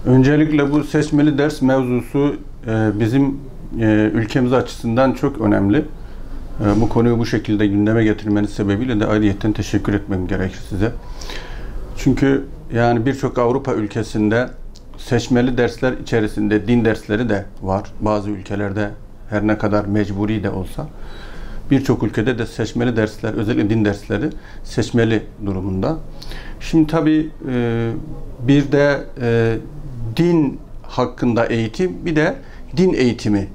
Öncelikle bu seçmeli ders mevzusu bizim ülkemiz açısından çok önemli. Bu konuyu bu şekilde gündeme getirmeniz sebebiyle de ayrıyeten teşekkür etmem gerekir size. Çünkü yani birçok Avrupa ülkesinde seçmeli dersler içerisinde din dersleri de var. Bazı ülkelerde her ne kadar mecburi de olsa birçok ülkede de seçmeli dersler, özellikle din dersleri seçmeli durumunda. Şimdi tabii bir de din hakkında eğitim, bir de din eğitimi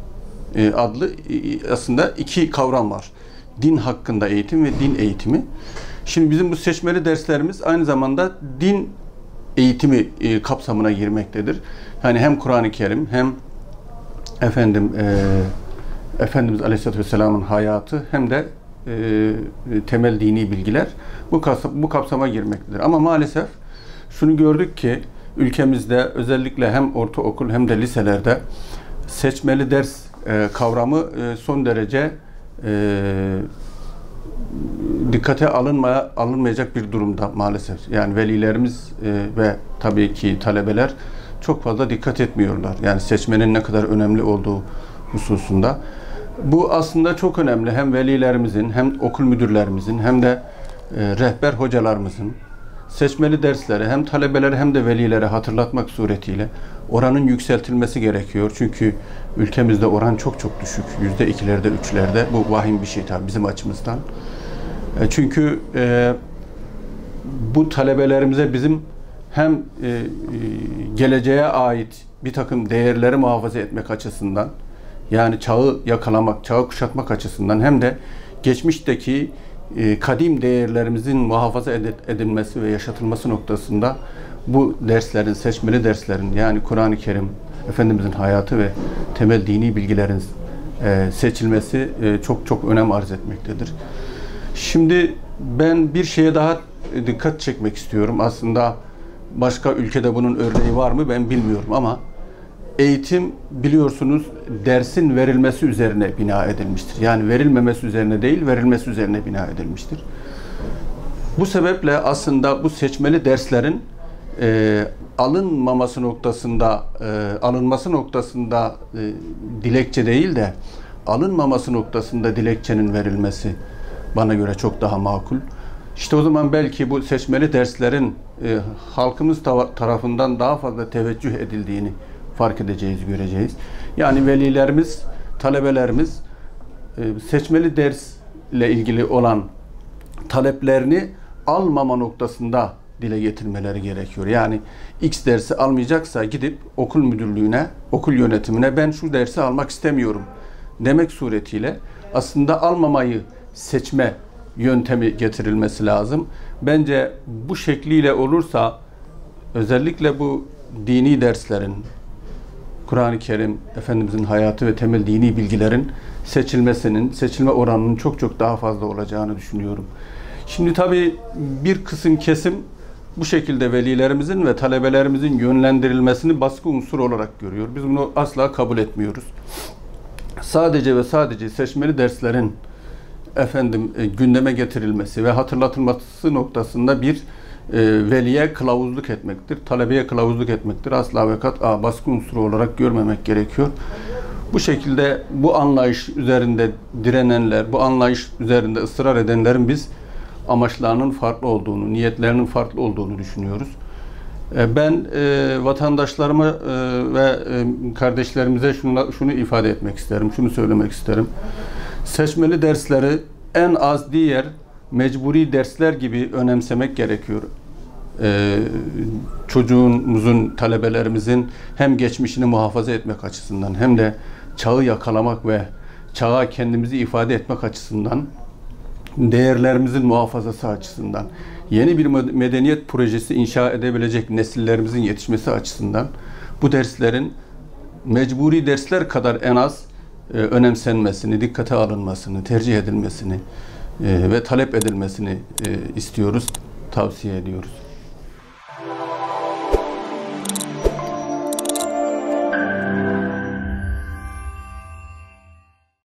adlı aslında iki kavram var. Din hakkında eğitim ve din eğitimi. Şimdi bizim bu seçmeli derslerimiz aynı zamanda din eğitimi kapsamına girmektedir. Yani hem Kur'an-ı Kerim hem Efendimiz Aleyhisselatü Vesselam'ın hayatı hem de temel dini bilgiler bu kapsama girmektedir. Ama maalesef şunu gördük ki ülkemizde özellikle hem ortaokul hem de liselerde seçmeli ders kavramı son derece dikkate alınmayacak bir durumda maalesef. Yani velilerimiz ve tabii ki talebeler çok fazla dikkat etmiyorlar. Yani seçmenin ne kadar önemli olduğu hususunda. Bu aslında çok önemli. Hem velilerimizin, hem okul müdürlerimizin, hem de rehber hocalarımızın seçmeli dersleri hem talebelere hem de velilere hatırlatmak suretiyle oranın yükseltilmesi gerekiyor. Çünkü ülkemizde oran çok düşük. %2'lerde, 3'lerde. Bu vahim bir şey tabii bizim açımızdan. Çünkü bu talebelerimize bizim hem geleceğe ait bir takım değerleri muhafaza etmek açısından, yani çağı yakalamak, çağı kuşatmak açısından hem de geçmişteki kadim değerlerimizin muhafaza edilmesi ve yaşatılması noktasında bu derslerin, seçmeli derslerin, yani Kur'an-ı Kerim, Efendimizin hayatı ve temel dini bilgilerin seçilmesi çok önem arz etmektedir. Şimdi ben bir şeye daha dikkat çekmek istiyorum. Aslında başka ülkede bunun örneği var mı ben bilmiyorum ama eğitim biliyorsunuz dersin verilmesi üzerine bina edilmiştir. Yani verilmemesi üzerine değil, verilmesi üzerine bina edilmiştir. Bu sebeple aslında bu seçmeli derslerin alınması noktasında dilekçe değil de alınmaması noktasında dilekçenin verilmesi bana göre çok daha makul. İşte o zaman belki bu seçmeli derslerin halkımız tarafından daha fazla teveccüh edildiğini fark edeceğiz, göreceğiz. Yani velilerimiz, talebelerimiz seçmeli dersle ilgili olan taleplerini almama noktasında dile getirmeleri gerekiyor. Yani X dersi almayacaksa gidip okul müdürlüğüne, okul yönetimine ben şu dersi almak istemiyorum demek suretiyle aslında almamayı seçme yöntemi getirilmesi lazım. Bence bu şekliyle olursa özellikle bu dini derslerin, Kur'an-ı Kerim, Efendimizin hayatı ve temel dini bilgilerin seçilme oranının çok daha fazla olacağını düşünüyorum. Şimdi tabii bir kısım kesim bu şekilde velilerimizin ve talebelerimizin yönlendirilmesini baskı unsuru olarak görüyor. Biz bunu asla kabul etmiyoruz. Sadece ve sadece seçmeli derslerin gündeme getirilmesi ve hatırlatılması noktasında bir veliye kılavuzluk etmektir, talebeye kılavuzluk etmektir. Asla ve kat'a baskı unsuru olarak görmemek gerekiyor. Bu şekilde bu anlayış üzerinde direnenler, bu anlayış üzerinde ısrar edenlerin biz amaçlarının farklı olduğunu, niyetlerinin farklı olduğunu düşünüyoruz. Ben vatandaşlarıma ve kardeşlerimize şunu ifade etmek isterim, şunu söylemek isterim. Seçmeli dersleri en az diğer mecburi dersler gibi önemsemek gerekiyor. Çocuğumuzun, talebelerimizin hem geçmişini muhafaza etmek açısından hem de çağı yakalamak ve çağa kendimizi ifade etmek açısından, değerlerimizin muhafazası açısından, yeni bir medeniyet projesi inşa edebilecek nesillerimizin yetişmesi açısından bu derslerin mecburi dersler kadar en az önemsenmesini, dikkate alınmasını, tercih edilmesini ve talep edilmesini istiyoruz, tavsiye ediyoruz.